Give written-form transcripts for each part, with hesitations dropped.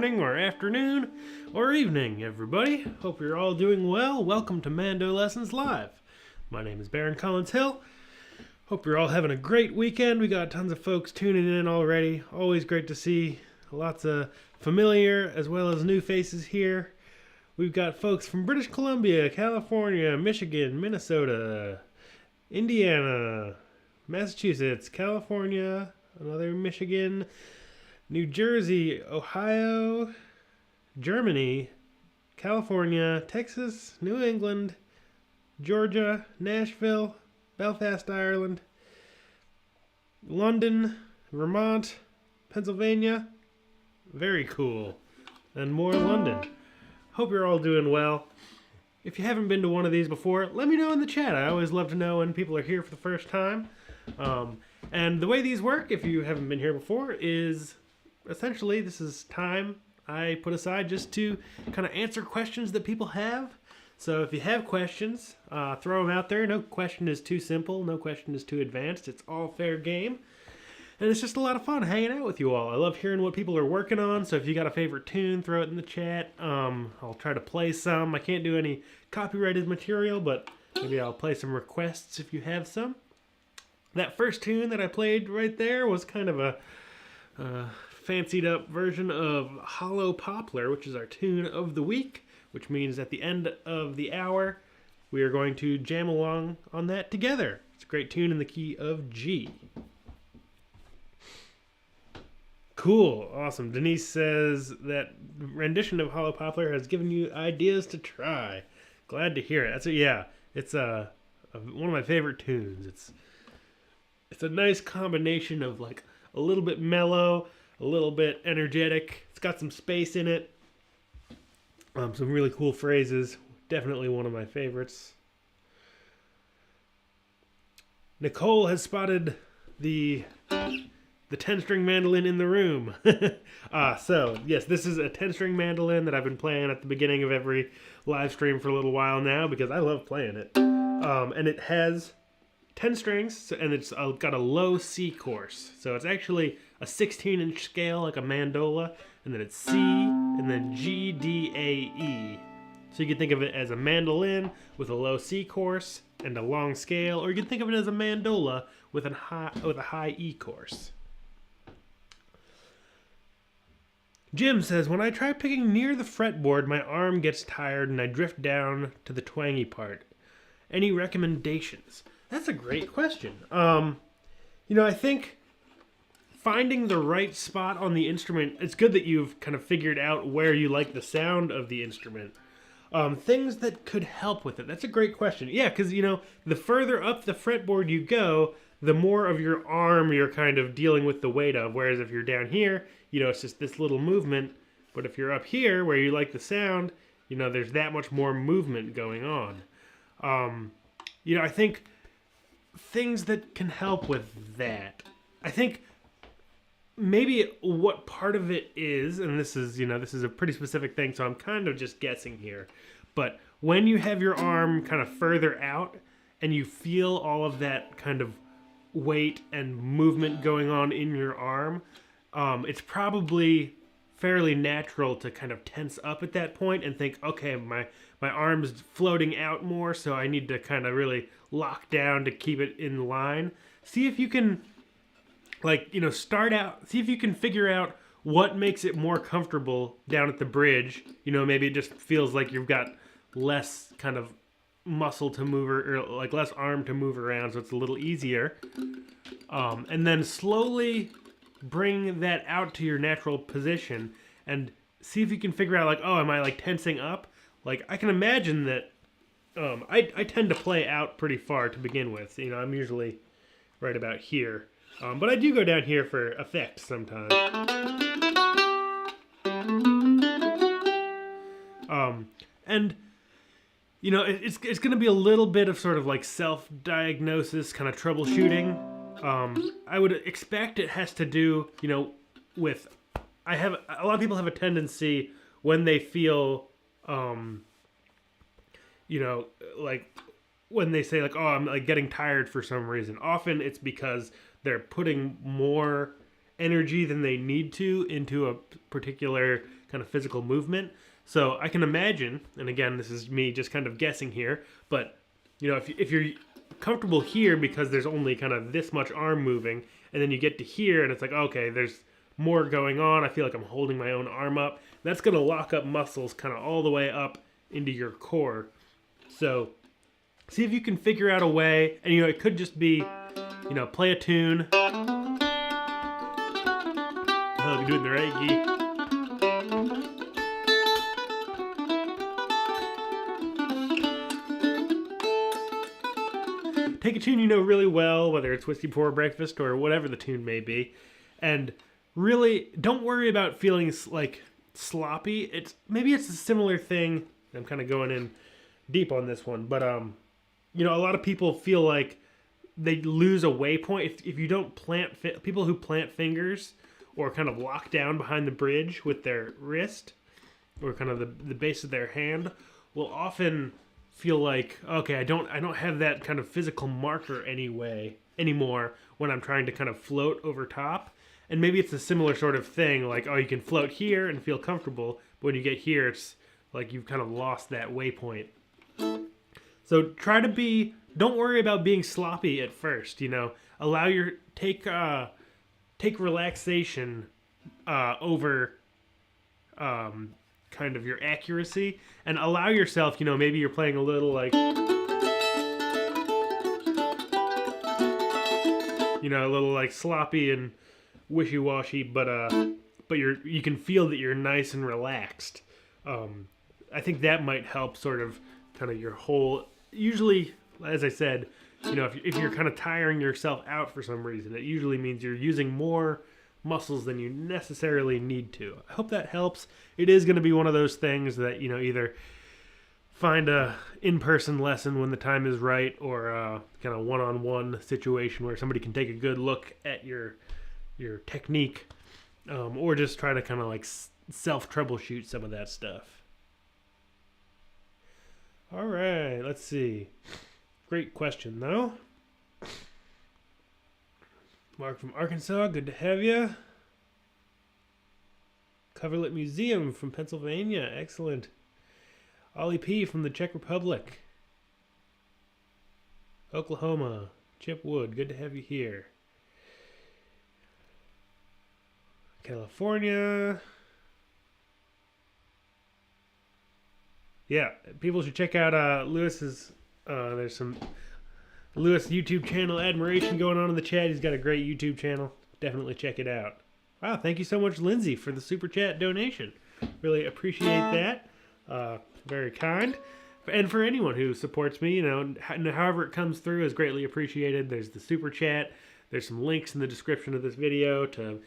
morning or afternoon or evening, everybody. Hope you're all doing well. Welcome to MandoLessons Live. My name is Baron Collins Hill. Hope you're all having a great weekend. We got tons of folks tuning in already. Always great to see lots of familiar as well as new faces here. We've got folks from British Columbia, California, Michigan, Minnesota, Indiana, Massachusetts, California, another Michigan, New Jersey, Ohio, Germany, California, Texas, New England, Georgia, Nashville, Belfast, Ireland, London, Vermont, Pennsylvania. Very cool. And more London. Hope you're all doing well. If you haven't been to one of these before, let me know in the chat. I always love to know when people are here for the first time. And the way these work, if you haven't been here before, is essentially this is time I put aside just to kind of answer questions that people have. So if you have questions, throw them out there. No question is too simple. No question is too advanced. It's all fair game. And it's just a lot of fun hanging out with you all. I love hearing what people are working on. So if you got a favorite tune, throw it in the chat. I'll try to play some. I can't do any copyrighted material, but maybe I'll play some requests if you have some. That first tune that I played right there was kind of a fancied up version of Hollow Poplar, which is our tune of the week, which means at the end of the hour, we are going to jam along on that together. It's a great tune in the key of G. Cool, awesome. Denise says that rendition of Hollow Poplar has given you ideas to try. Glad to hear it. It's one of my favorite tunes. It's a nice combination of like a little bit mellow, a little bit energetic. It's got some space in it. Some really cool phrases. Definitely one of my favorites. Nicole has spotted the 10-string mandolin in the room. So, yes, this is a 10-string mandolin that I've been playing at the beginning of every live stream for a little while now because I love playing it. And it has 10 strings, and it's got a low C course. So it's actually a 16-inch scale like a mandola, and then it's C, and then G, D, A, E. So you can think of it as a mandolin with a low C course and a long scale, or you can think of it as a mandola with a high E course. Jim says, when I try picking near the fretboard, my arm gets tired and I drift down to the twangy part. Any recommendations? That's a great question. I think finding the right spot on the instrument, it's good that you've kind of figured out where you like the sound of the instrument. Things that could help with it. That's a great question. Yeah, because, the further up the fretboard you go, the more of your arm you're kind of dealing with the weight of. Whereas if you're down here, it's just this little movement. But if you're up here where you like the sound, there's that much more movement going on. I think things that can help with that. I think maybe what part of it is, and this is a pretty specific thing, so I'm kind of just guessing here. But when you have your arm kind of further out and you feel all of that kind of weight and movement going on in your arm, it's probably fairly natural to kind of tense up at that point and think, okay, my arm's floating out more, so I need to kind of really lock down to keep it in line. See if you can, start out, see if you can figure out what makes it more comfortable down at the bridge. Maybe it just feels like you've got less kind of muscle to move or like less arm to move around, so it's a little easier. And then slowly bring that out to your natural position and see if you can figure out like, oh, am I like tensing up? Like I can imagine that I tend to play out pretty far to begin with. I'm usually right about here. But I do go down here for effect sometimes. And it's going to be a little bit of sort of like self-diagnosis, kind of troubleshooting. I would expect it has to do, with a lot of people have a tendency when they feel, like when they say like, oh, I'm like getting tired for some reason. Often it's because they're putting more energy than they need to into a particular kind of physical movement. So I can imagine, and again, this is me just kind of guessing here, but you know, if you're comfortable here because there's only kind of this much arm moving, and then you get to here and it's like, okay, there's more going on. I feel like I'm holding my own arm up. That's going to lock up muscles kind of all the way up into your core. So see if you can figure out a way, and you know, it could just be, you know, play a tune. Oh, you're doing the right key. Take a tune you know really well, whether it's Whiskey Before Breakfast or whatever the tune may be, and really don't worry about feeling like sloppy. Maybe it's a similar thing. I'm kind of going in deep on this one, but you know, a lot of people feel like they lose a waypoint if you don't plant. People who plant fingers or kind of lock down behind the bridge with their wrist or kind of the base of their hand will often feel like, okay, I don't have that kind of physical marker anymore when I'm trying to kind of float over top. And maybe it's a similar sort of thing, like, oh, you can float here and feel comfortable, but when you get here, it's like you've kind of lost that waypoint. So don't worry about being sloppy at first, you know. Take relaxation over kind of your accuracy, and allow yourself, you know, maybe you're playing a little like, you know, a little like sloppy and wishy-washy, but you can feel that you're nice and relaxed. I think that might help sort of kind of your whole, usually, as I said, you know, if you're kind of tiring yourself out for some reason, it usually means you're using more muscles than you necessarily need to. I hope that helps. It is going to be one of those things that, you know, either find a in-person lesson when the time is right, or kind of one-on-one situation where somebody can take a good look at your technique, or just try to kind of like self-troubleshoot some of that stuff. All right, let's see. Great question, though. Mark from Arkansas, good to have you. Coverlet Museum from Pennsylvania, excellent. Ollie P. from the Czech Republic. Oklahoma, Chip Wood, good to have you here. California. Yeah, people should check out Lewis's, there's some Lewis YouTube channel admiration going on in the chat. He's got a great YouTube channel. Definitely check it out. Wow, thank you so much, Lindsay, for the super chat donation. Really appreciate that. Very kind. And for anyone who supports me, you know, however it comes through is greatly appreciated. There's the super chat. There's some links in the description of this video to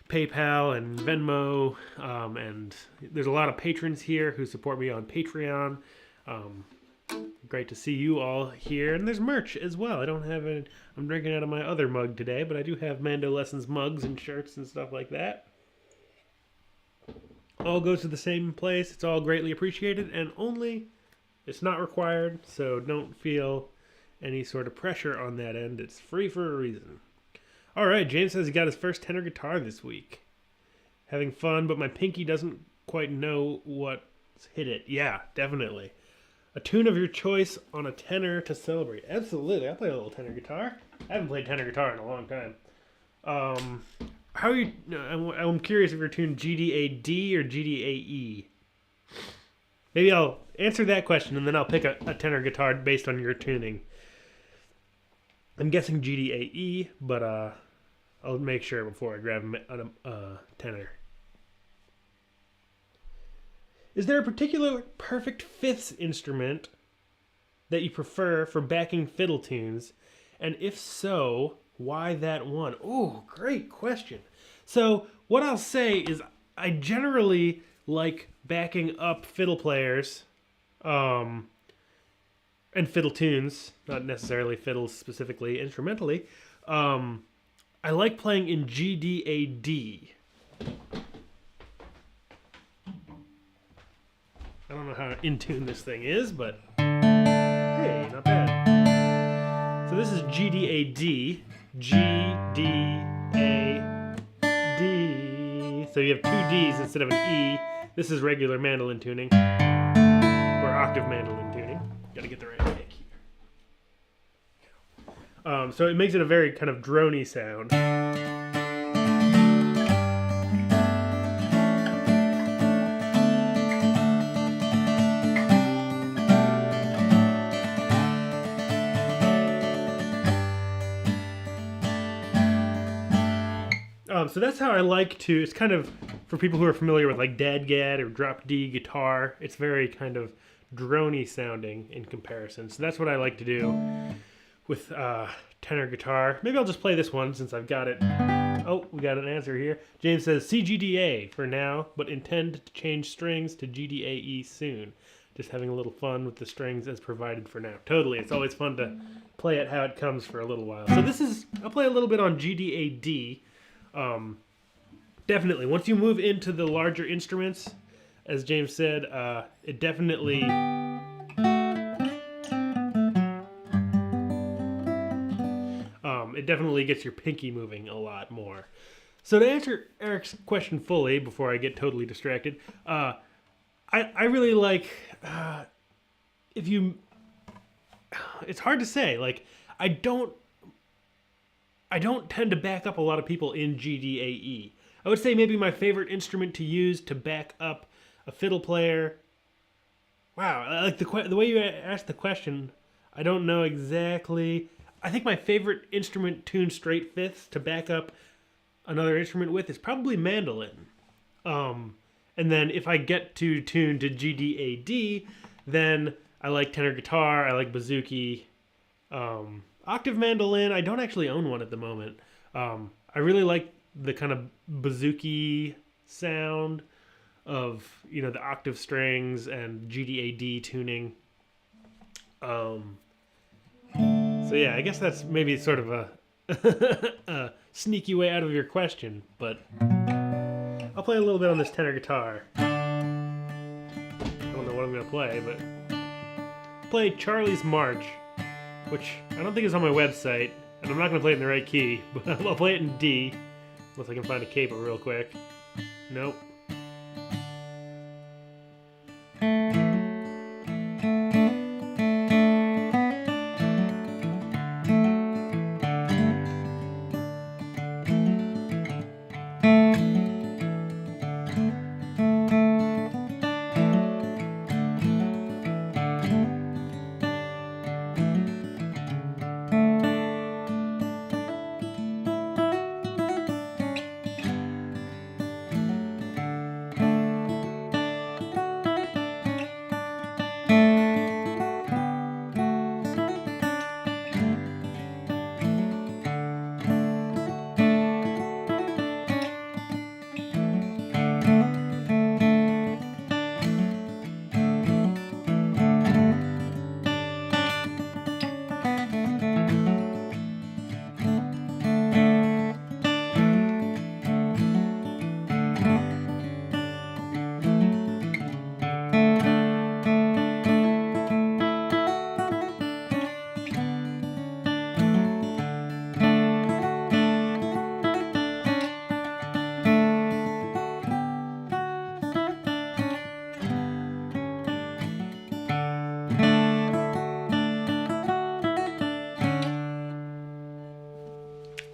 PayPal and Venmo. And there's a lot of patrons here who support me on Patreon. Great to see you all here. And there's merch as well. I'm drinking out of my other mug today, but I do have MandoLessons mugs and shirts and stuff like that. All goes to the same place. It's all greatly appreciated, and it's not required, so don't feel any sort of pressure on that end. It's free for a reason. All right, James says he got his first tenor guitar this week. Having fun, but my pinky doesn't quite know what's hit it. Yeah, definitely. A tune of your choice on a tenor to celebrate. Absolutely. I play a little tenor guitar. I haven't played tenor guitar in a long time. How are you? I'm curious if you're tuned GDAD or GDAE. Maybe I'll answer that question and then I'll pick a tenor guitar based on your tuning. I'm guessing GDAE, but I'll make sure before I grab a tenor. Is there a particular perfect fifths instrument that you prefer for backing fiddle tunes? And if so, why that one? Oh, great question. So what I'll say is I generally like backing up fiddle players and fiddle tunes, not necessarily fiddles specifically, instrumentally. I like playing in GDAD. I don't know how in tune this thing is, but hey, not bad. So this is GDAD, GDAD. So you have two Ds instead of an E, This is regular mandolin tuning, or octave mandolin tuning. Gotta get the right pick here. So it makes it a very kind of drony sound. So that's how I like to, it's kind of, for people who are familiar with like dadgad or drop D guitar, it's very kind of drony sounding in comparison. So that's what I like to do with tenor guitar. Maybe I'll just play this one since I've got it. Oh, we got an answer here. James says CGDA for now, but intend to change strings to GDAE soon. Just having a little fun with the strings as provided for now. Totally, it's always fun to play it how it comes for a little while. So this is, I'll play a little bit on GDAD. Definitely, once you move into the larger instruments, as James said, it definitely gets your pinky moving a lot more. So to answer Eric's question fully, before I get totally distracted, I really like, it's hard to say, like, I don't tend to back up a lot of people in GDAE. I would say maybe my favorite instrument to use to back up a fiddle player. Wow, like the way you asked the question, I don't know exactly. I think my favorite instrument tuned straight fifths to back up another instrument with is probably mandolin. And then if I get to tune to GDAD, then I like tenor guitar, I like bouzouki, octave mandolin. I don't actually own one at the moment. I really like the kind of bouzouki sound of, you know, the octave strings and GDAD tuning. So yeah, I guess that's maybe sort of a sneaky way out of your question, but I'll play a little bit on this tenor guitar. I don't know what I'm gonna play, but play Charlie's March, which I don't think is on my website, and I'm not going to play it in the right key, but I'll play it in D, unless I can find a capo real quick. Nope.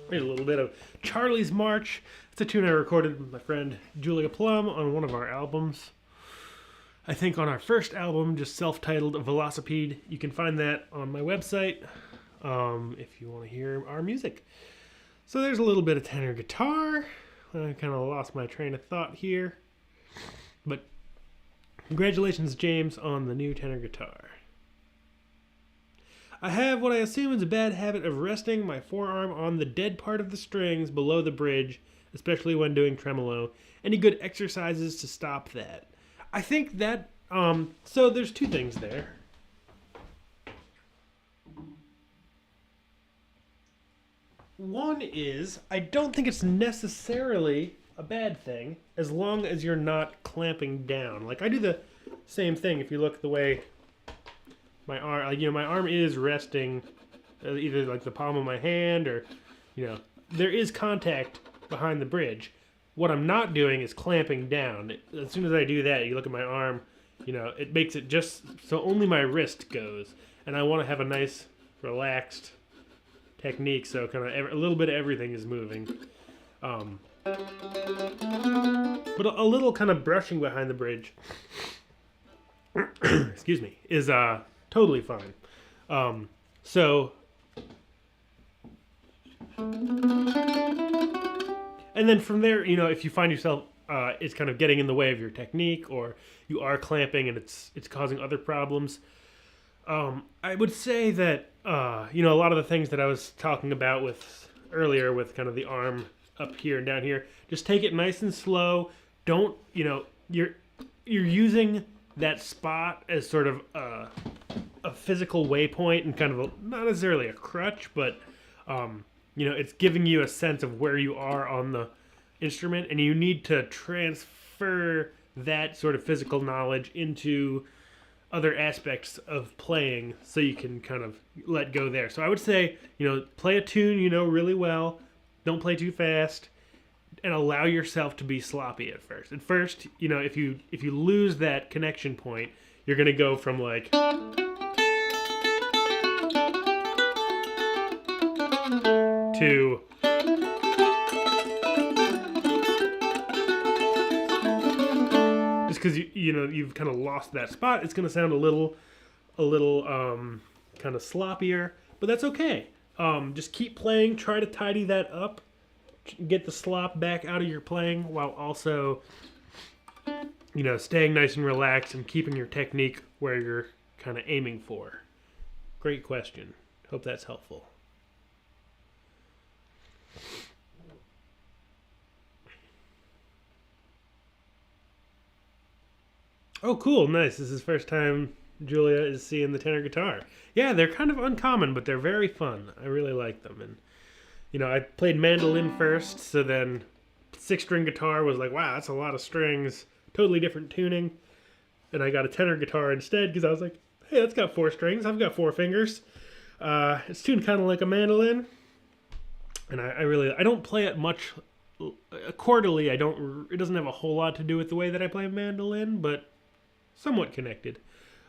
Here's a little bit of Charlie's March. It's a tune I recorded with my friend Julia Plum on one of our albums. I think on our first album, just self-titled Velocipede. You can find that on my website if you want to hear our music. So there's a little bit of tenor guitar. I kind of lost my train of thought here. But congratulations, James, on the new tenor guitar. I have what I assume is a bad habit of resting my forearm on the dead part of the strings below the bridge, especially when doing tremolo. Any good exercises to stop that? I think that, so there's two things there. One is, I don't think it's necessarily a bad thing as long as you're not clamping down. Like, I do the same thing if you look the way my arm, my arm is resting either like the palm of my hand or, there is contact behind the bridge. what I'm not doing is clamping down. As soon as I do that, you look at my arm, it makes it just so only my wrist goes. And I want to have a nice, relaxed technique, so kind of a little bit of everything is moving. But a little kind of brushing behind the bridge, excuse me, is totally fine. So, and then from there, if you find yourself it's kind of getting in the way of your technique, or you are clamping and it's causing other problems, I would say that a lot of the things that I was talking about earlier with kind of the arm up here and down here, just take it nice and slow. Don't you're using that spot as sort of a physical waypoint and kind of not necessarily a crutch, but it's giving you a sense of where you are on the instrument, and you need to transfer that sort of physical knowledge into other aspects of playing so you can kind of let go there. So I would say, play a tune really well. Don't play too fast, and allow yourself to be sloppy at first. At first, if you lose that connection point, you're going to go from like to just because you've kind of lost that spot. It's going to sound a little kind of sloppier, but that's okay. Just keep playing. Try to tidy that up. Get the slop back out of your playing while also, staying nice and relaxed and keeping your technique where you're kind of aiming for. Great question. Hope that's helpful. Oh, cool. Nice. This is the first time Julia is seeing the tenor guitar. Yeah, they're kind of uncommon, but they're very fun. I really like them. And, I played mandolin first, so then 6-string guitar was like, wow, that's a lot of strings. Totally different tuning. And I got a tenor guitar instead because I was like, hey, that's got 4 strings. I've got 4 fingers. It's tuned kind of like a mandolin. And I don't play it much quarterly. It doesn't have a whole lot to do with the way that I play mandolin, but somewhat connected.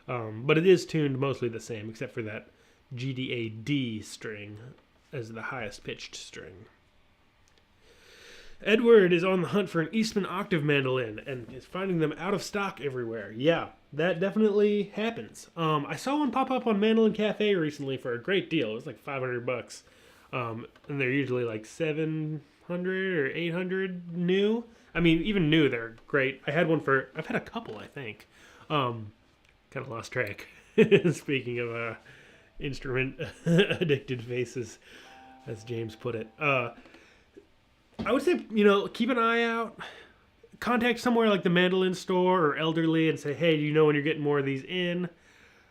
But it is tuned mostly the same, except for that GDA-D string as the highest pitched string. Edward is on the hunt for an Eastman octave mandolin and is finding them out of stock everywhere. Yeah, that definitely happens. I saw one pop up on Mandolin Cafe recently for a great deal. It was like $500. And they're usually like $700 or $800 new. I mean, even new, they're great. I've had a couple, I think. Kind of lost track. Speaking of instrument addicted faces, as James put it. I would say, keep an eye out. Contact somewhere like the Mandolin store or Elderly and say, hey, do you know when you're getting more of these in?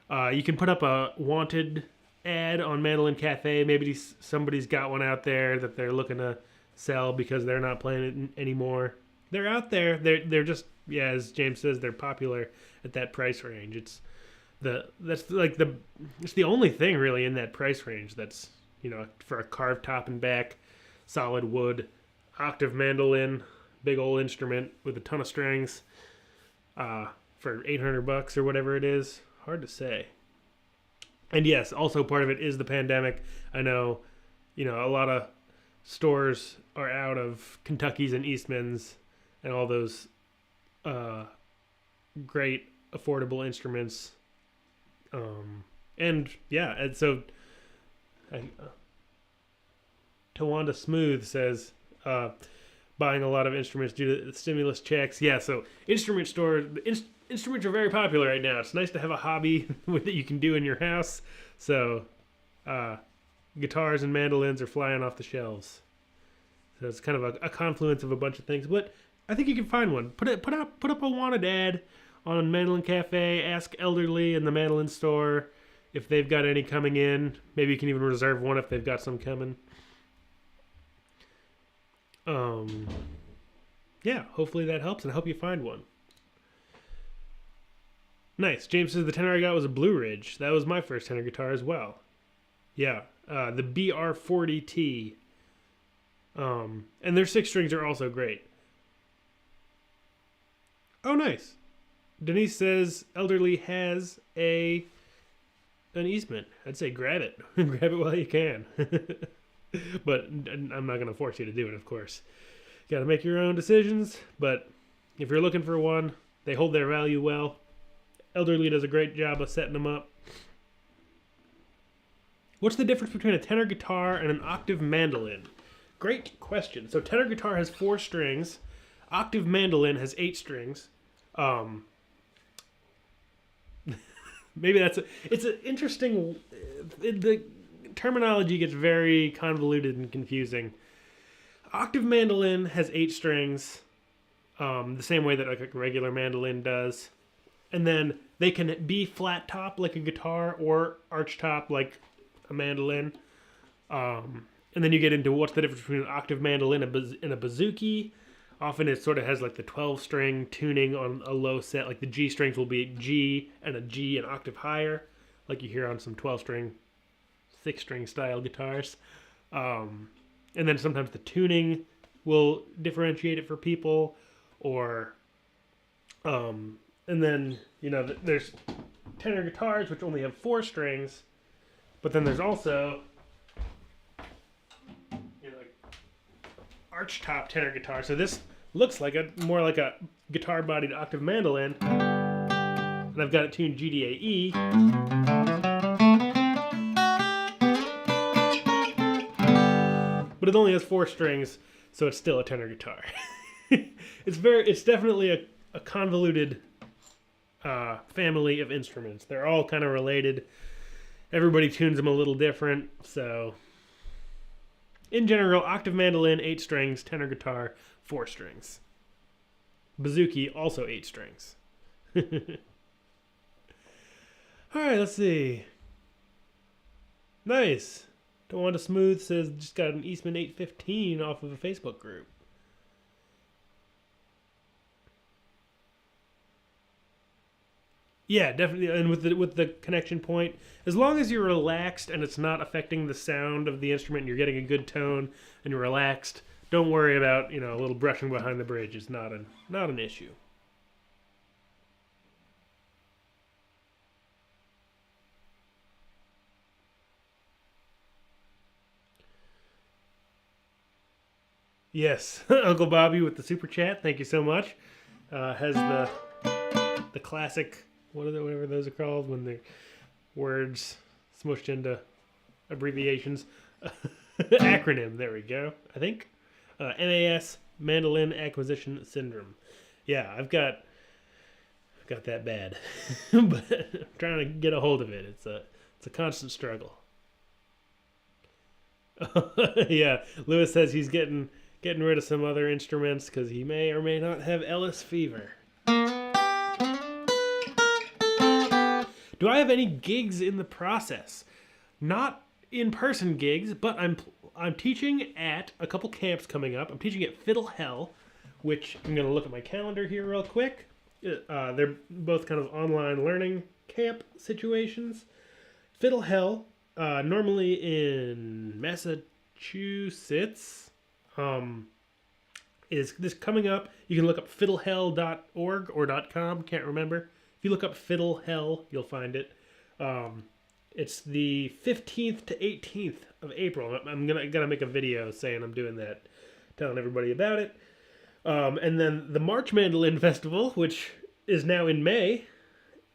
You can put up a wanted ad on Mandolin Cafe. Maybe somebody's got one out there that they're looking to sell because they're not playing it anymore. They're out there. They're just, as James says, they're popular at that price range. It's the only thing really in that price range that's, for a carved top and back, solid wood, octave mandolin, big old instrument with a ton of strings, for $800 or whatever it is. Hard to say. And yes, also part of it is the pandemic. I know, a lot of stores are out of Kentucky's and Eastman's and all those great affordable instruments. And so Tawanda Smooth says buying a lot of instruments due to the stimulus checks. Yeah, so instrument stores, instruments are very popular right now. It's nice to have a hobby that you can do in your house. So guitars and mandolins are flying off the shelves. So it's kind of a confluence of a bunch of things, but I think you can find one. Put up a wanted ad on Mandolin Cafe. Ask Elderly in the mandolin store if they've got any coming in. Maybe you can even reserve one if they've got some coming. Yeah, hopefully that helps, and I hope you find one. Nice. James says the tenor I got was a Blue Ridge. That was my first tenor guitar as well. Yeah, the BR40T. And their 6 strings are also great. Oh, nice. Denise says elderly has an easement. I'd say grab it. Grab it while you can. But I'm not going to force you to do it, of course. You got to make your own decisions, but if you're looking for one, they hold their value well. Elderly does a great job of setting them up. What's the difference between a tenor guitar and an octave mandolin? Great question. So tenor guitar has 4 strings. Octave mandolin has 8 strings. Maybe it's an interesting. The terminology gets very convoluted and confusing. Octave mandolin has 8 strings, the same way that like a regular mandolin does, and then they can be flat top like a guitar or arch top like a mandolin. And then you get into what's the difference between an octave mandolin and a bouzouki. Often it sort of has like the 12-string tuning on a low set. Like the G strings will be G and a G an octave higher, like you hear on some 12-string, 6-string style guitars. And then sometimes the tuning will differentiate it for people. Or, and then, there's tenor guitars, which only have 4 strings. But then there's also arch top tenor guitar. So this looks like more like a guitar bodied octave mandolin, and I've got it tuned G, D, A, E. But it only has 4 strings, so it's still a tenor guitar. It's definitely a convoluted family of instruments. They're all kind of related. Everybody tunes them a little different, so in general, octave mandolin, 8 strings, tenor guitar, 4 strings. Bouzouki, also 8 strings. Alright, let's see. Nice. Don't Want to Smooth says just got an Eastman 815 off of a Facebook group. Yeah, definitely, and with the connection point, as long as you're relaxed and it's not affecting the sound of the instrument, and you're getting a good tone and you're relaxed, don't worry about a little brushing behind the bridge. It's not an issue. Yes, Uncle Bobby with the super chat. Thank you so much. Has the classic. Whatever those are called when they're words smushed into abbreviations. Acronym, there we go, I think. MAS, Mandolin Acquisition Syndrome. Yeah, I've got that bad. But I'm trying to get a hold of it. It's a constant struggle. Yeah, Lewis says he's getting rid of some other instruments because he may or may not have Ellis fever. Do I have any gigs in the process? Not in-person gigs, but I'm teaching at a couple camps coming up. I'm teaching at Fiddle Hell, which I'm going to look at my calendar here real quick. They're both kind of online learning camp situations. Fiddle Hell, normally in Massachusetts, is this coming up. You can look up fiddlehell.org or .com, can't remember. If you look up Fiddle Hell, you'll find it. It's the 15th to 18th of April. I'm gonna make a video saying I'm doing that, telling everybody about it. And then the March Mandolin Festival, which is now in May,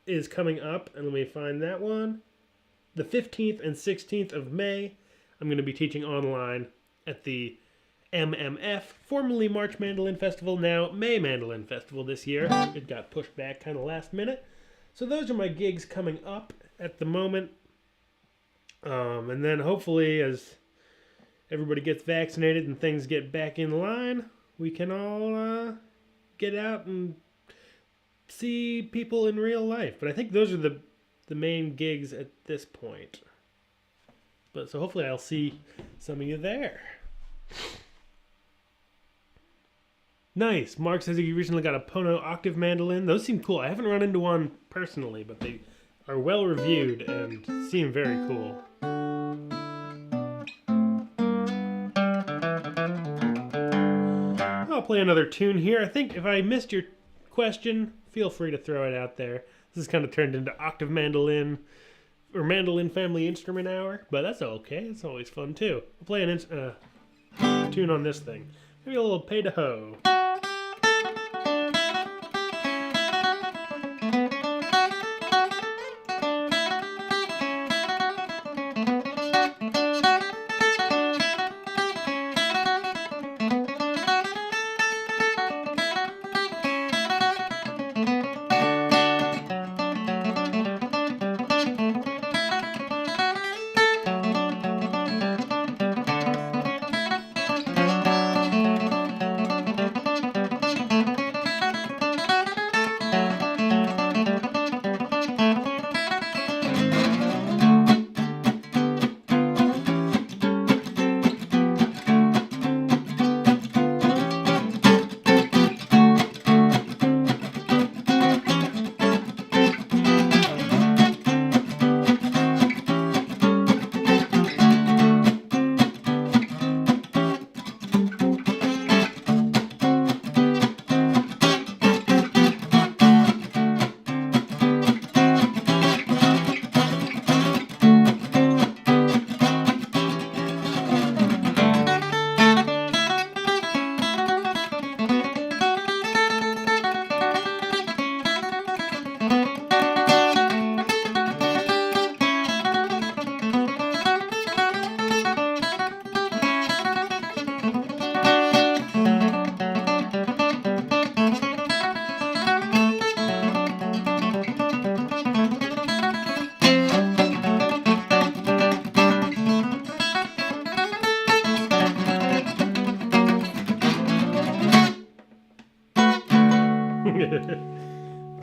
is coming up. And let me find that one. The 15th and 16th of May, I'm going to be teaching online at the MMF, formerly March Mandolin Festival, now May Mandolin Festival this year. It got pushed back kind of last minute. So those are my gigs coming up at the moment. And then hopefully as everybody gets vaccinated and things get back in line, we can all get out and see people in real life. But I think those are the main gigs at this point. But so hopefully I'll see some of you there. Nice. Mark says he recently got a Pono octave mandolin. Those seem cool. I haven't run into one personally, but they are well reviewed and seem very cool. I'll play another tune here. I think if I missed your question, feel free to throw it out there. This is kind of turned into octave mandolin or mandolin family instrument hour, but that's okay. It's always fun too. I'll play a tune on this thing. Maybe a little pay to ho.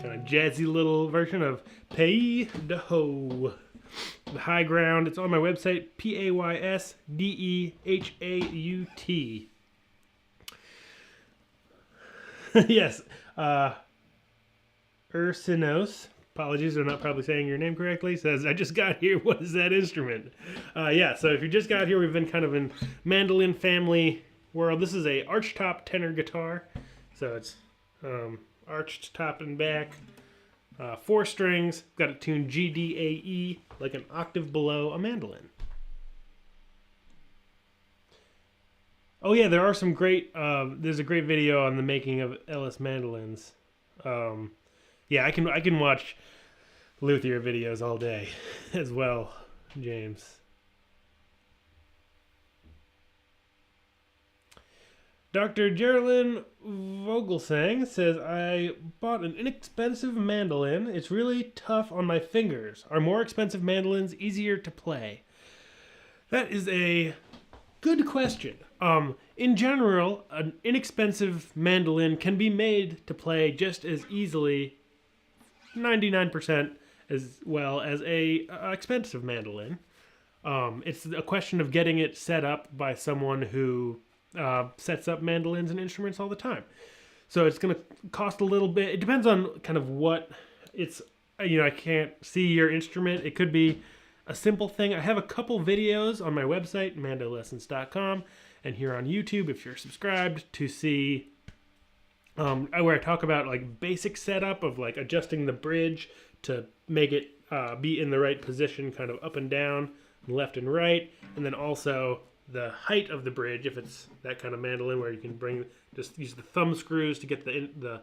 Kind of jazzy little version of Pay de Ho. The high ground. It's on my website, PAYSDEHAUT. Yes. Ursinos, apologies, I'm not probably saying your name correctly, says, I just got here. What is that instrument? Yeah, so if you just got here, we've been kind of in mandolin family world. This is a archtop tenor guitar. So it's arched top and back. 4 strings. Got it tuned G, D, A, E, like an octave below a mandolin. Oh yeah, there are some great, there's a great video on the making of Ellis mandolins. Yeah, I can watch luthier videos all day as well, James. Dr. Geraldine Vogelsang says, I bought an inexpensive mandolin. It's really tough on my fingers. Are more expensive mandolins easier to play? That is a good question. In general, an inexpensive mandolin can be made to play just as easily, 99% as well as a expensive mandolin. It's a question of getting it set up by someone who sets up mandolins and instruments all the time. So it's going to cost a little bit. It depends on kind of what it's, I can't see your instrument. It could be a simple thing. I have a couple videos on my website, MandoLessons.com, and here on YouTube, if you're subscribed, to see where I talk about like basic setup of like adjusting the bridge to make it be in the right position, kind of up and down, left and right, and then also the height of the bridge, if it's that kind of mandolin where you can just use the thumb screws to get the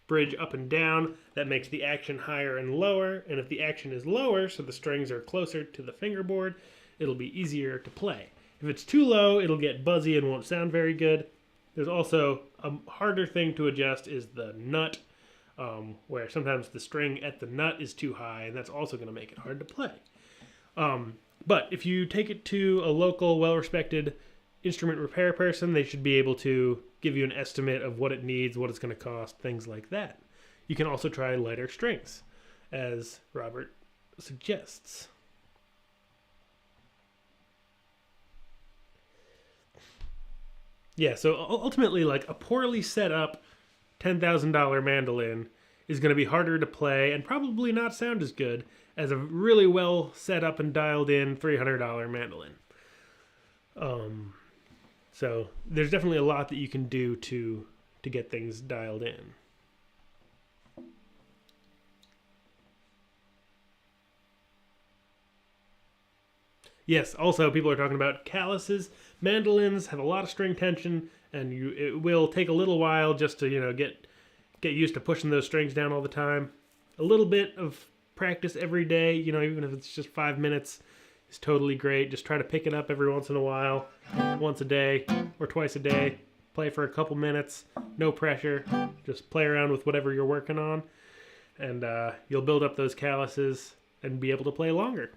bridge up and down. That makes the action higher and lower, and if the action is lower, so the strings are closer to the fingerboard, it'll be easier to play. If it's too low, it'll get buzzy and won't sound very good. There's also a harder thing to adjust is the nut, where sometimes the string at the nut is too high, and that's also going to make it hard to play. But if you take it to a local, well-respected instrument repair person, they should be able to give you an estimate of what it needs, what it's going to cost, things like that. You can also try lighter strings, as Robert suggests. Yeah, so ultimately, like a poorly set up $10,000 mandolin is going to be harder to play and probably not sound as good as a really well set up and dialed in $300 mandolin. So there's definitely a lot that you can do to get things dialed in. Yes, also people are talking about calluses. Mandolins have a lot of string tension, and it will take a little while just to, get used to pushing those strings down all the time. A little bit of practice every day, even if it's just 5 minutes, is totally great. Just try to pick it up every once in a while, once a day or twice a day. Play for a couple minutes, no pressure. Just play around with whatever you're working on, and you'll build up those calluses and be able to play longer.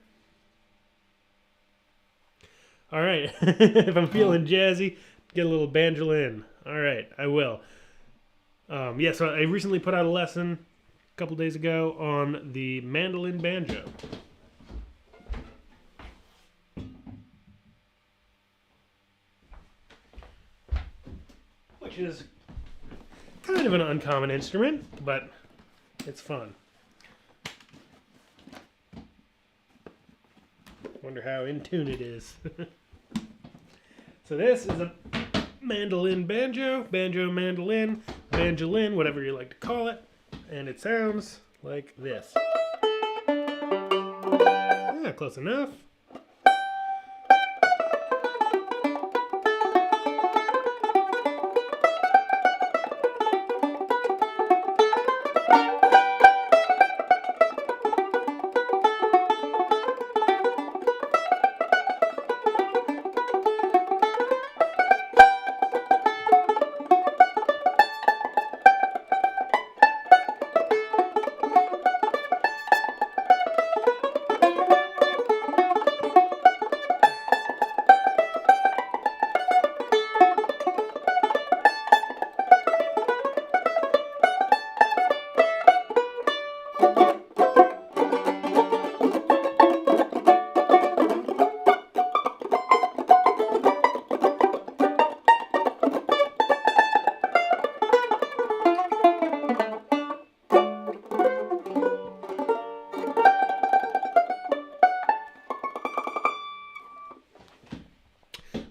All right, if I'm feeling jazzy, get a little Mandolin. All right, I will. So I recently put out a lesson a couple days ago on the Mandolin Banjo. Which is kind of an uncommon instrument, but it's fun. Wonder how in tune it is. So this is a mandolin banjo, mandolin, banjolin, whatever you like to call it, and it sounds like this. Yeah, close enough.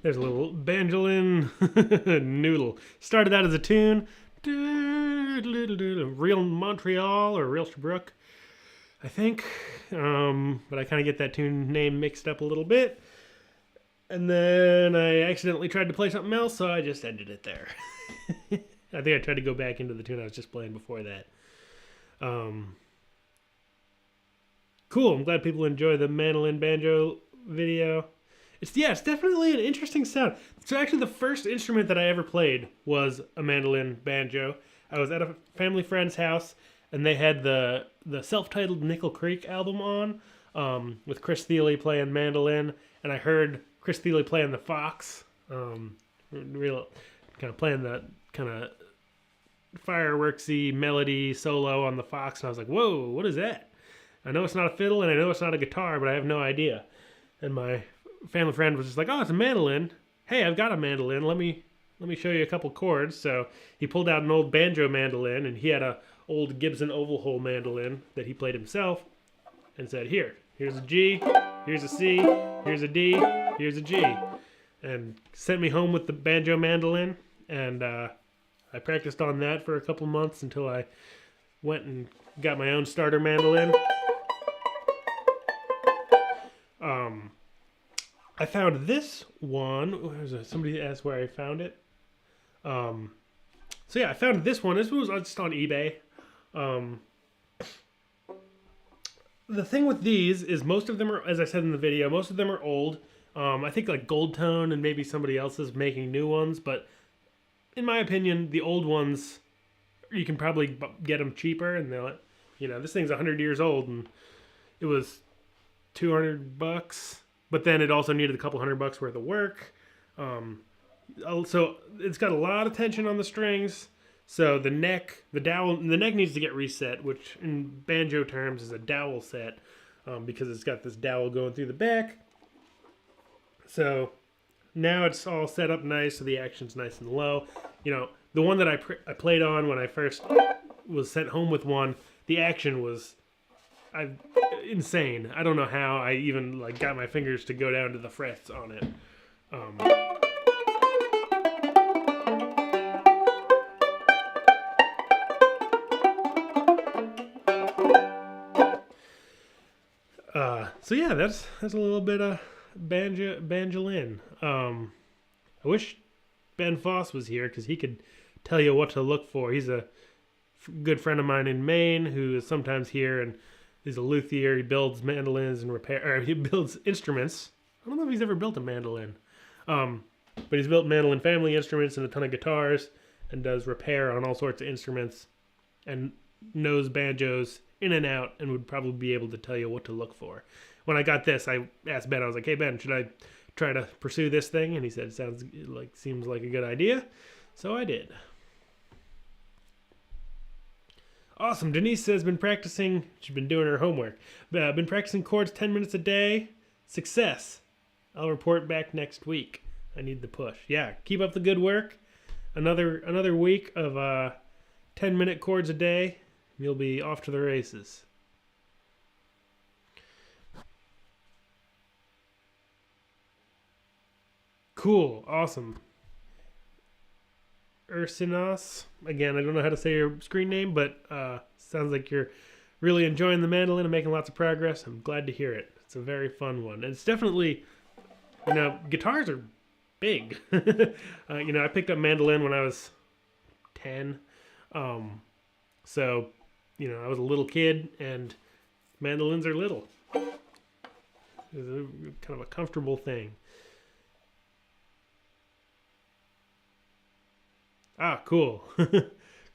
There's a little Banjolin noodle. Started out as a tune. Real Montreal or Real Sherbrooke, I think. But I kind of get that tune name mixed up a little bit. And then I accidentally tried to play something else, so I just ended it there. I think I tried to go back into the tune I was just playing before that. Cool. I'm glad people enjoy the mandolin banjo video. It's definitely an interesting sound. So actually the first instrument that I ever played was a mandolin banjo. I was at a family friend's house, and they had the self-titled Nickel Creek album on, with Chris Thile playing mandolin, and I heard Chris Thile playing the Fox, real kind of playing that kind of fireworksy melody solo on the Fox, and I was like, whoa, what is that? I know it's not a fiddle, and I know it's not a guitar, but I have no idea. And my family friend was just like, oh, it's a mandolin. Hey, I've got a mandolin. Let me show you a couple chords. So he pulled out an old banjo mandolin, and he had a old Gibson oval hole mandolin that he played himself, and said, here's a G, here's a C, here's a D, here's a G. And sent me home with the banjo mandolin, and I practiced on that for a couple months until I went and got my own starter mandolin. I found this one. Somebody asked where I found it. So yeah, I found this one. This was just on eBay. The thing with these is most of them are, as I said in the video, most of them are old. I think like Gold Tone and maybe somebody else is making new ones, but in my opinion, the old ones, you can probably get them cheaper, and they'll, this thing's 100 years old, and it was $200, but then it also needed a couple $100 worth of work. So it's got a lot of tension on the strings. So the neck needs to get reset, which in banjo terms is a dowel set, because it's got this dowel going through the back. So now it's all set up nice, so the action's nice and low. The one that I played on when I first was sent home with one, the action was insane. I don't know how I even got my fingers to go down to the frets on it. So yeah, that's a little bit Banjolin. I wish Ben Foss was here because he could tell you what to look for. He's a good friend of mine in Maine who is sometimes here and is a luthier. He builds mandolins and he builds instruments. I don't know if he's ever built a mandolin, but he's built mandolin family instruments and a ton of guitars and does repair on all sorts of instruments and knows banjos in and out and would probably be able to tell you what to look for. When I got this, I asked Ben, I was like, hey Ben, should I try to pursue this thing? And he said, seems like a good idea. So I did. Awesome. Denise says, been practicing, she's been doing her homework. Been practicing chords 10 minutes a day. Success. I'll report back next week. I need the push. Yeah, keep up the good work. Another week of 10-minute chords a day. You'll be off to the races. Cool. Awesome. Ursinos. Again, I don't know how to say your screen name, but sounds like you're really enjoying the mandolin and making lots of progress. I'm glad to hear it. It's a very fun one. And it's definitely, guitars are big. I picked up mandolin when I was 10. So, I was a little kid, and mandolins are little. It's kind of a comfortable thing. Ah, cool.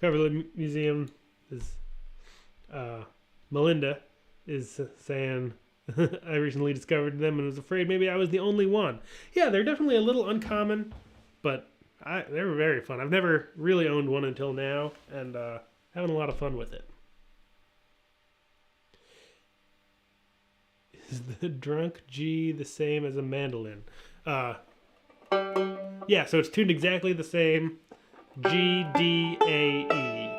Coverland Museum is, Melinda is saying, I recently discovered them and was afraid maybe I was the only one. Yeah, they're definitely a little uncommon, but they were very fun. I've never really owned one until now, and having a lot of fun with it. Is the drunk G the same as a mandolin? Yeah, so it's tuned exactly the same. G, D, A, E.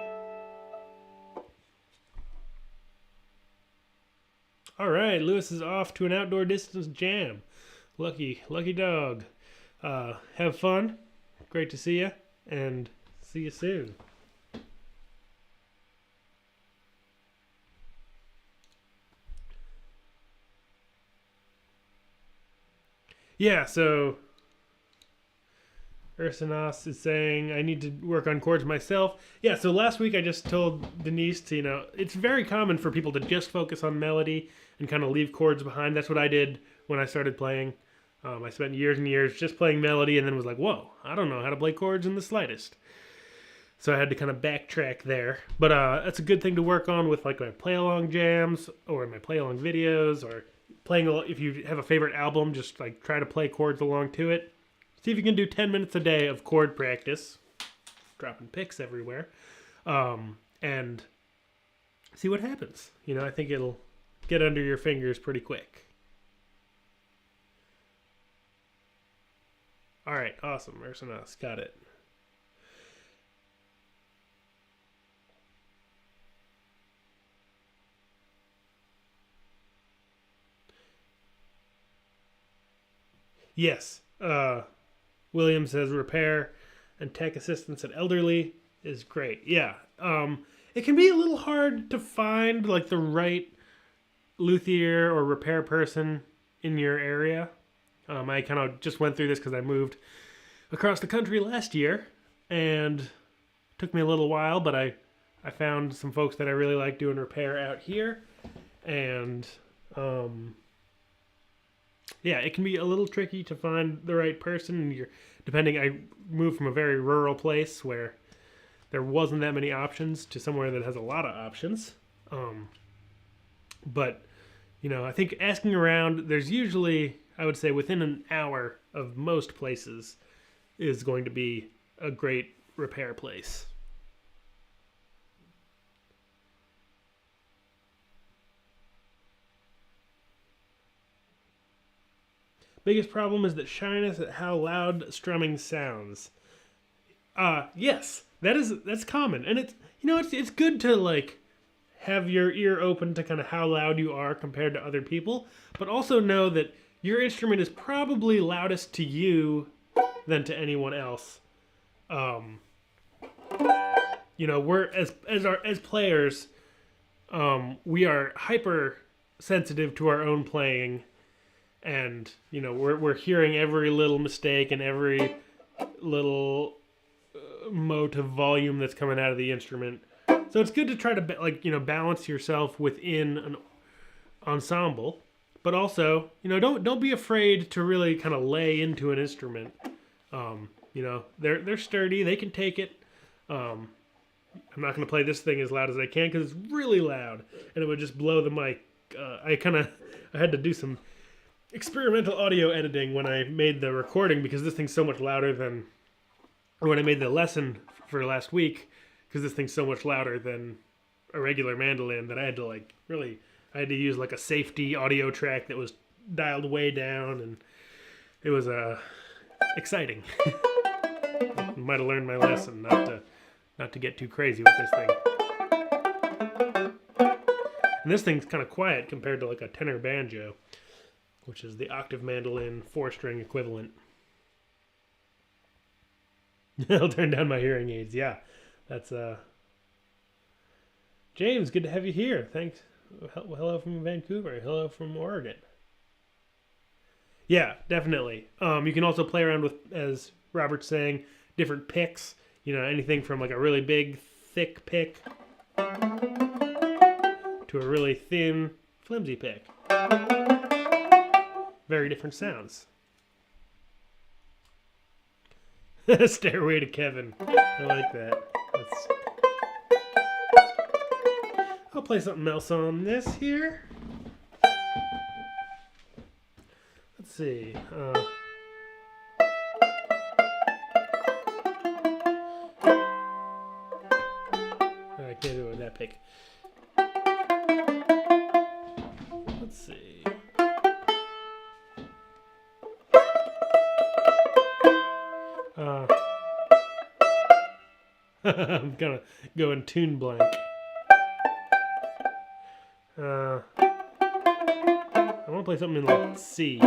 All right, Lewis is off to an outdoor distance jam. Lucky dog. Have fun. Great to see you, and see you soon. Yeah, so Ursinos is saying, I need to work on chords myself. Yeah, so last week I just told Denise to, it's very common for people to just focus on melody and kind of leave chords behind. That's what I did when I started playing. I spent years and years just playing melody and then was like, whoa, I don't know how to play chords in the slightest. So I had to kind of backtrack there. But that's a good thing to work on with like my play-along jams or my play-along videos or playing, if you have a favorite album, just like try to play chords along to it. See if you can do 10 minutes a day of chord practice. Dropping picks everywhere. And see what happens. I think it'll get under your fingers pretty quick. All right, awesome. Ursinos, got it. Yes. William says repair and tech assistance at elderly is great. Yeah. It can be a little hard to find like the right luthier or repair person in your area. I kind of just went through this because I moved across the country last year and it took me a little while, but I found some folks that I really like doing repair out here. And yeah, it can be a little tricky to find the right person. I moved from a very rural place where there wasn't that many options to somewhere that has a lot of options. But, I think asking around, there's usually, I would say within an hour of most places is going to be a great repair place. Biggest problem is that shyness at how loud strumming sounds. Yes, that's common, and it's good to like have your ear open to kind of how loud you are compared to other people, but also know that your instrument is probably loudest to you than to anyone else. We're as players, we are hyper sensitive to our own playing. and we're hearing every little mistake and every little mote of volume that's coming out of the instrument. So it's good to try to balance yourself within an ensemble, but also don't be afraid to really kind of lay into an instrument. They're sturdy, they can take it. I'm not going to play this thing as loud as I can because it's really loud and it would just blow the mic. I had to do some experimental audio editing when I made the recording because this thing's so much louder than, or when I made the lesson for last week, because this thing's so much louder than a regular mandolin that I had to I had to use like a safety audio track that was dialed way down, and it was exciting. Might have learned my lesson not to get too crazy with this thing. And this thing's kind of quiet compared to like a tenor banjo, which is the octave mandolin 4-string equivalent. I'll turn down my hearing aids. Yeah, that's James, good to have you here. Thanks. Hello from Vancouver. Hello from Oregon. Yeah, definitely. You can also play around with, as Robert's saying, different picks. Anything from like a really big, thick pick to a really thin, flimsy pick. Very different sounds. Stairway to Kevin. I like that. I'll play something else on this here. Let's see. I can't do it with that pick. Let's see. I'm gonna go in tune blank. I want to play something in like C.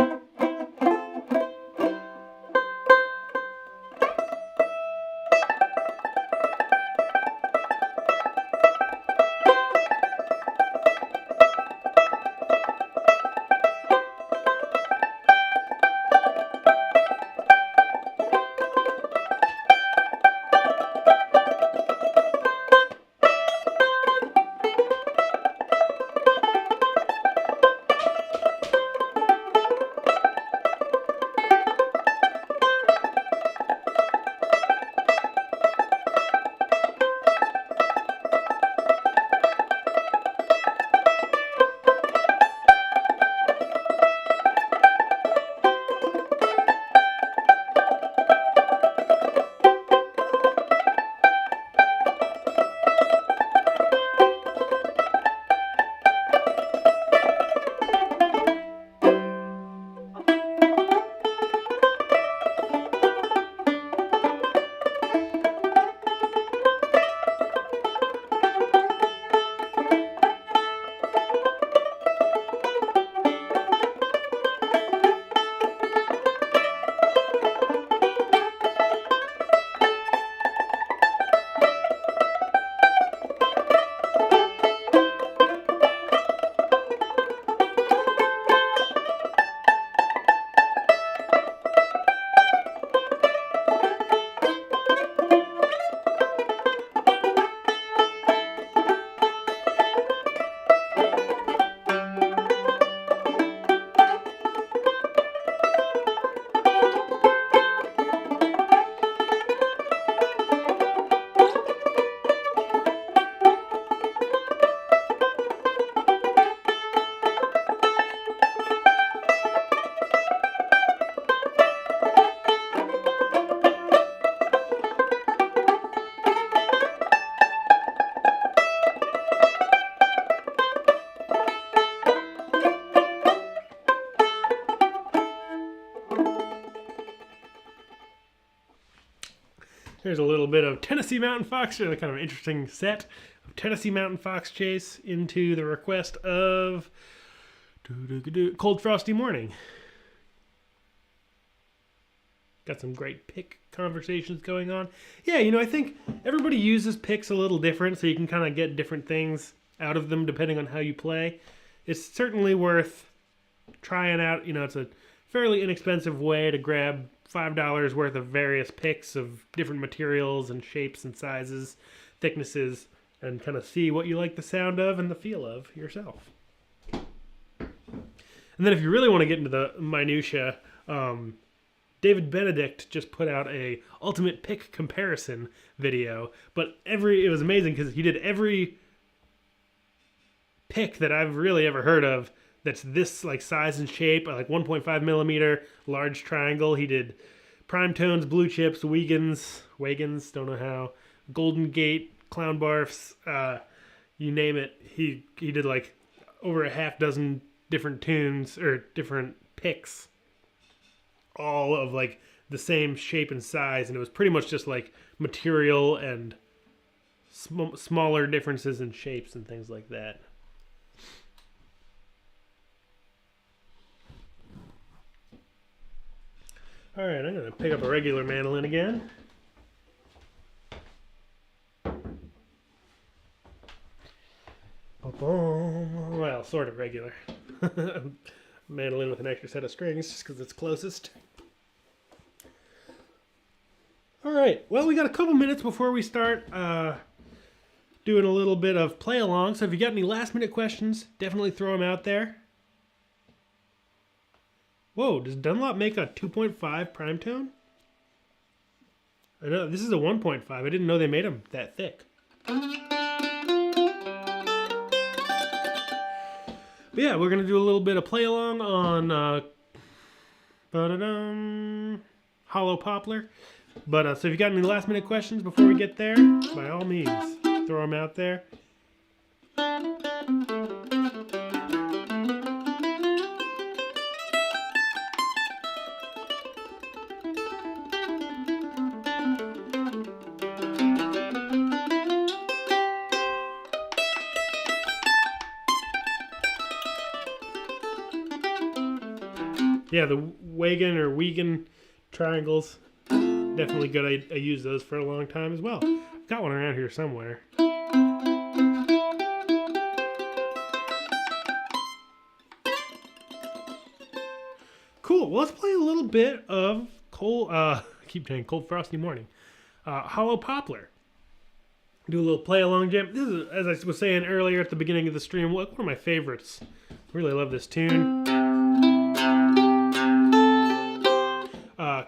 Here's a little bit of Tennessee Mountain Fox, kind of an interesting set of Tennessee Mountain Fox Chase into the request of Cold Frosty Morning. Got some great pick conversations going on. Yeah, I think everybody uses picks a little different, so you can kind of get different things out of them depending on how you play. It's certainly worth trying out, it's a fairly inexpensive way to grab $5 worth of various picks of different materials and shapes and sizes, thicknesses, and kind of see what you like the sound of and the feel of yourself. And then if you really want to get into the minutia, David Benedict just put out a ultimate pick comparison video, but it was amazing because he did every pick that I've really ever heard of that's this like size and shape, like 1.5 millimeter large triangle. He did prime tones, blue chips, Wagons, don't know how, Golden Gate, Clown Barfs, you name it. He did like over a half dozen different tunes or different picks, all of like the same shape and size, and it was pretty much just like material and smaller differences in shapes and things like that. All right, I'm going to pick up a regular mandolin again. Well, sort of regular. Mandolin with an extra set of strings just because it's closest. All right, well, we got a couple minutes before we start doing a little bit of play along. So if you got any last minute questions, definitely throw them out there. Whoa, does Dunlop make a 2.5 prime tone? I know, this is a 1.5. I didn't know they made them that thick. But yeah, we're going to do a little bit of play along on Hollow Poplar. But so if you got any last minute questions before we get there, by all means, throw them out there. Yeah, the Waggon triangles, definitely good. I use those for a long time as well. I've got one around here somewhere. Cool. Well, let's play a little bit of I keep saying Cold Frosty Morning. Hollow Poplar. Do a little play along jam. This is, as I was saying earlier at the beginning of the stream, one of my favorites. Really love this tune.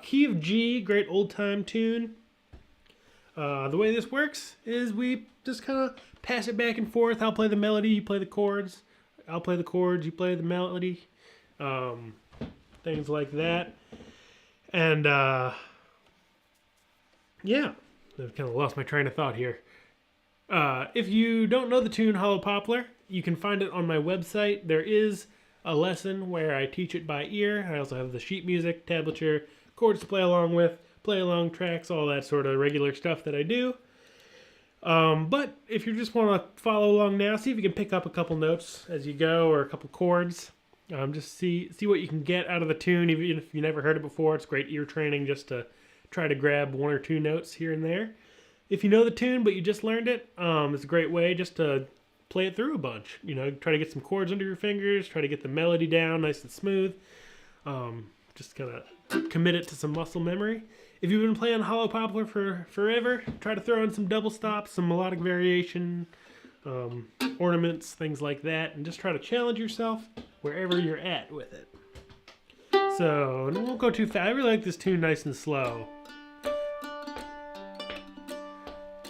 Key of G, great old time tune. The way this works is we just kind of pass it back and forth. I'll play the melody, you play the chords. I'll play the chords, you play the melody. Things like that. And yeah, I've kind of lost my train of thought here. If you don't know the tune Hollow Poplar, you can find it on my website. There is a lesson where I teach it by ear. I also have the sheet music, tablature, chords to play along with, play along tracks, all that sort of regular stuff that I do. But if you just want to follow along now, see if you can pick up a couple notes as you go or a couple chords. Just see what you can get out of the tune, even if you never heard it before. It's great ear training just to try to grab one or two notes here and there. If you know the tune but you just learned it, it's a great way just to play it through a bunch. Try to get some chords under your fingers, try to get the melody down nice and smooth. Just kind of commit it to some muscle memory. If you've been playing Hollow Poplar for forever, try to throw in some double stops, some melodic variation, ornaments, things like that, and just try to challenge yourself wherever you're at with it. So, and won't go too fast. I really like this tune nice and slow.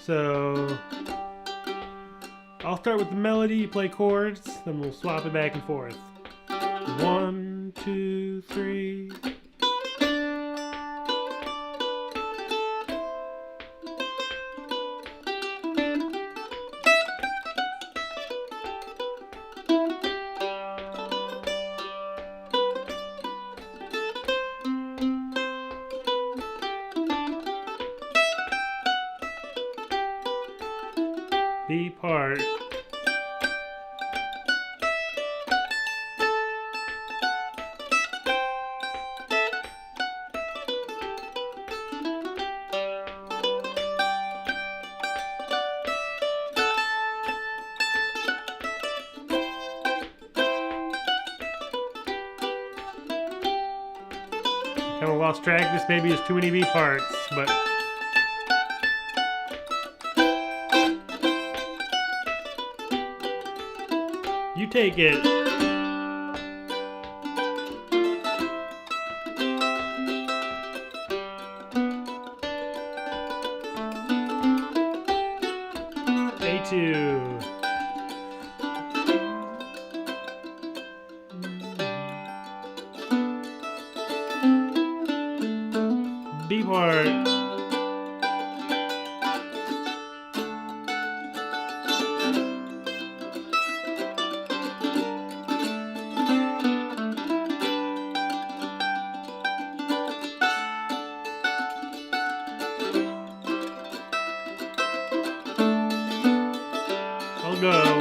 So, I'll start with the melody, you play chords, then we'll swap it back and forth. 1, 2, 3. B part. Kind of lost track. This maybe is too many B parts, but you take it. A2. B part. I'll go.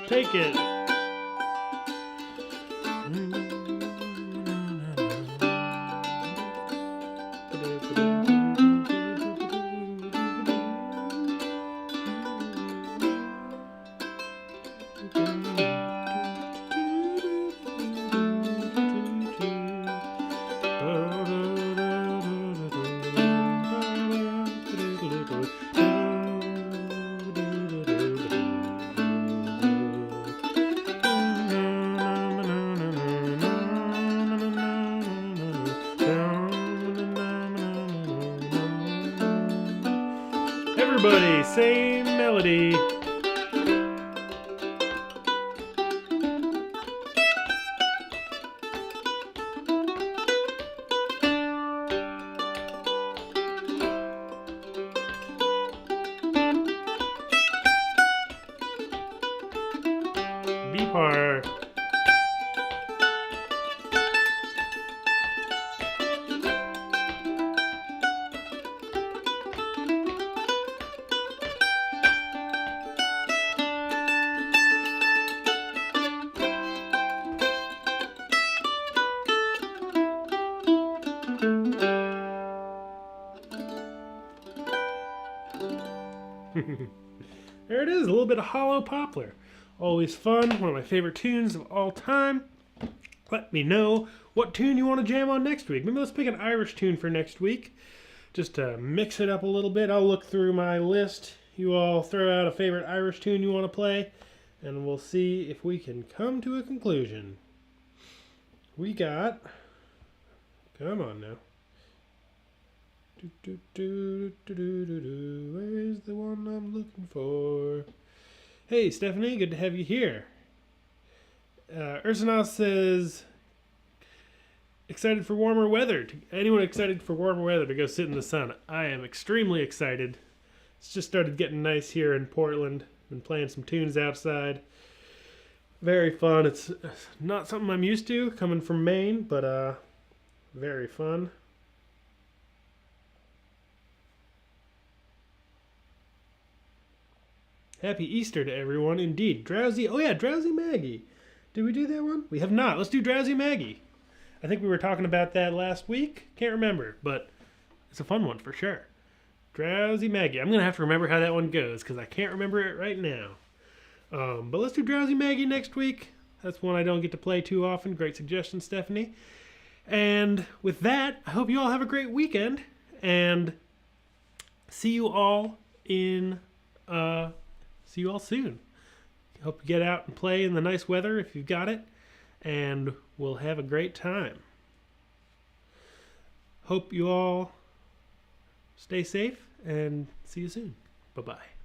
Take it. Everybody, same melody. B part. There it is, a little bit of hollow poplar. Always fun, one of my favorite tunes of all time. Let me know what tune you want to jam on next week. Maybe let's pick an Irish tune for next week. Just to mix it up a little bit. I'll look through my list. You all throw out a favorite Irish tune you want to play, and we'll see if we can come to a conclusion. We got... Come on now. Where's the one I'm looking for? Hey, Stephanie, good to have you here. Ursanov says, excited for warmer weather. Anyone excited for warmer weather to go sit in the sun? I am extremely excited. It's just started getting nice here in Portland. Been playing some tunes outside. Very fun. It's not something I'm used to coming from Maine, but very fun. Happy Easter to everyone, indeed. Drowsy, oh yeah, Drowsy Maggie. Did we do that one? We have not. Let's do Drowsy Maggie. I think we were talking about that last week. Can't remember, but it's a fun one for sure. Drowsy Maggie. I'm going to have to remember how that one goes because I can't remember it right now. But let's do Drowsy Maggie next week. That's one I don't get to play too often. Great suggestion, Stephanie. And with that, I hope you all have a great weekend. And see you all in... See you all soon. Hope you get out and play in the nice weather if you've got it. And we'll have a great time. Hope you all stay safe and see you soon. Bye-bye.